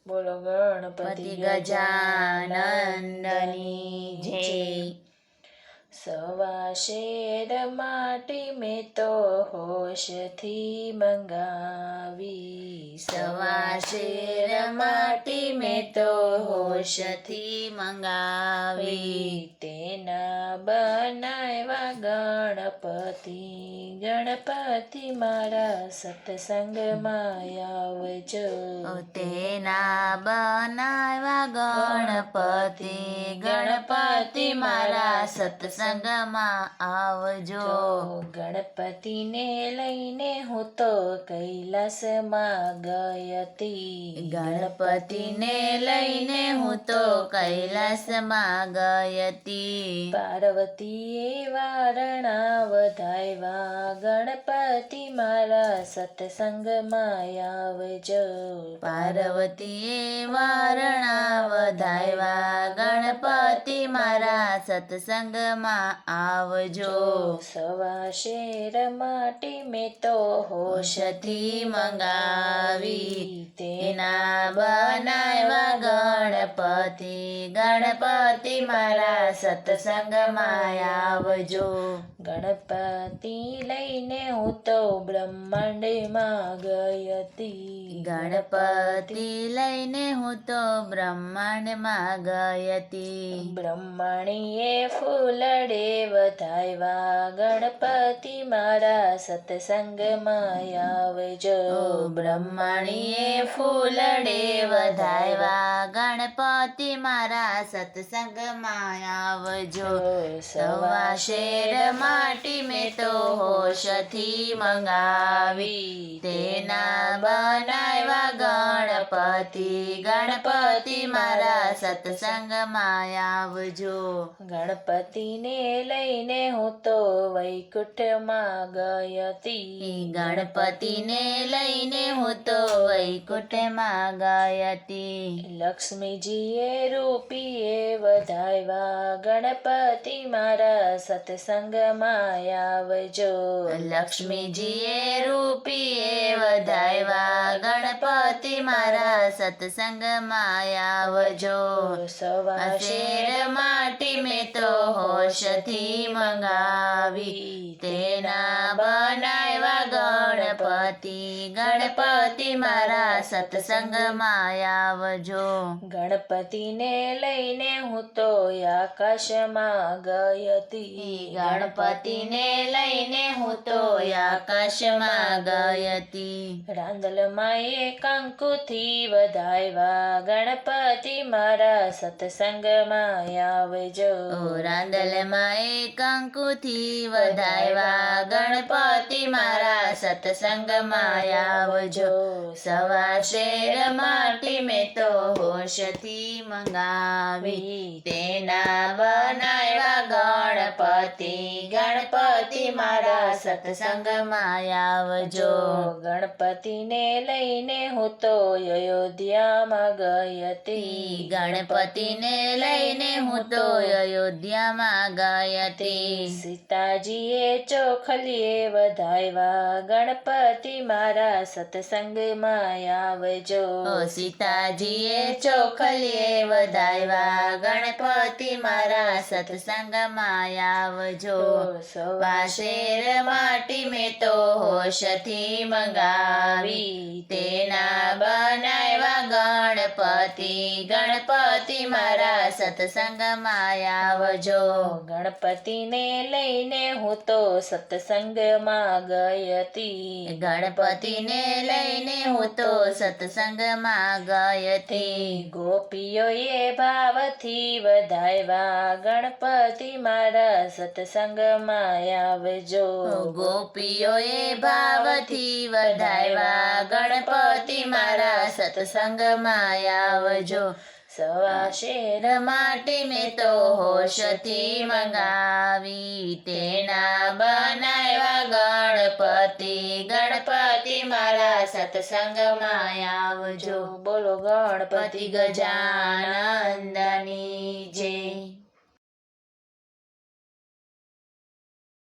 બોલો ગણપતિ ગજાનંદની જય. સવા શેર માટી મેં તો હોશથી મંગાવી. સવા શેર માટી મેં તો હોશથી મંગાવી. તેના બનાવ્યા ગણપતિ. ગણપતિ મારા સત્સંગમાં આવજો. તેના બનાવ્યા ગણપતિ. ગણપતિ મારા સત્સંગમાં આવજો. ગણપતિને લઈને હું તો કૈલાસમાં ગઈ હતી. ગણપતિને લઈને હું તો કૈલાસમાં ગઈ હતી. પાર્વતીએ વારણા વધાવ્યા. ગણપતિ મારા સત્સંગમાં આવજો. પાર્વતીએ વારણા વધાવ્યા. ગણપતિ મારા સત્સંગમાં આવજો. સવા શેર માટી મેં તો હોશથી મંગાવી. તેના બનાવ્યા ગણપતિ. ગણપતિ મારા સત્સંગમાં આવજો. ગણપતિ લઈને હું તો બ્રહ્માંડમાં ગઈ હતી. ગણપતિ લઈને હું તો બ્રહ્માંડમાં ગઈ હતી. બ્રહ્મણીએ ફૂલડે વધાવ્યા. ગણપતિ મારા સત્સંગમાં આવજો. બ્રહ્મણીએ ફૂલડે વધાવ્યા. ગણપતિ મારા સત્સંગમાં આવજો. સવા શેર માટી મેં તો હોશથી મંગાવી. તેના બનાવ્યા ગણપતિ. ગણપતિ મારા સત્સંગમાં આવજો. ગણપતિને લઈને હું તો વૈકુંઠમાં ગઈ હતી. ગણપતિને લઈને હું તો વૈકુંઠમાં ગઈ હતી. લક્ષ્મીજીએ રૂપિયે વધાવ્યા. ગણપતિ મારા સત્સંગમાં આવજો. લક્ષ્મીજીએ રૂપિયે વધાવ્યા. ગણપતિ મારા સત્સંગમાં આવજો. સવા શેર માટી મેં તો હોશથી મંગાવી. તેના બનાવ્યા ગણપતિ. ગણપતિ મારા સત્સંગમાં આવજો. ગણપતિને લઈને હું તો આકાશમાં ગઈ હતી. ગણપતિને લઈને હું તો આકાશમાં ગઈ હતી. રાંદલમાં એ કંકુથી વધાવ્યા. ગણપતિ મારા સત્સંગમાં આવજો. રાંદલમાં એ કંકુથી વધાવ્યા. ગણપતિ મારા સત્સંગમાં આવજો. સવા શેર માટી મેં તો હોશથી મંગાવી. તેના બનાવ્યા ગણપતિ. ગણપતિ મારા સત્સંગમાં આવજો. ગણપતિને લઈને હું તો અયોધ્યામાં ગઈ હતી. ગણપતિને લઈને હું તો અયોધ્યામાં ગઈ હતી. સીતાજીએ ચોખલીએ વધાવ્યા. ગણપતિ મારા સત્સંગમાં આવજો. સીતાજીએ ચોખલીએ વધાવ્યા. ગણપતિ મારા સત્સંગમાં આવજો. સવા શેર માટી મેં તો હોશથી મંગાવી. તેના બનાવ્યા ગણપતિ. ગણપતિ મારા સત્સંગમાં આવજો. ગણપતિને લઈને હું તો સત્સંગમાં ગઈ હતી. ગણપતિને લઈને હું તો સત્સંગમાં ગઈ હતી. ગોપીઓએ ભાવથી વધાવ્યા. ગણપતિ મારા સત્સંગમાં આવજો. ગોપીઓએ ભાવથી વધાવ્યા. ગણપતિ મારા સત્સંગમાં આવજો. સવા શેર માટી મેં તો હોશથી મંગાવી. તેના બનાવ્યા ગણપતિ. ગણપતિ મારા સત્સંગમાં આવજો. બોલો ગણપતિ ગજાનંદની જય.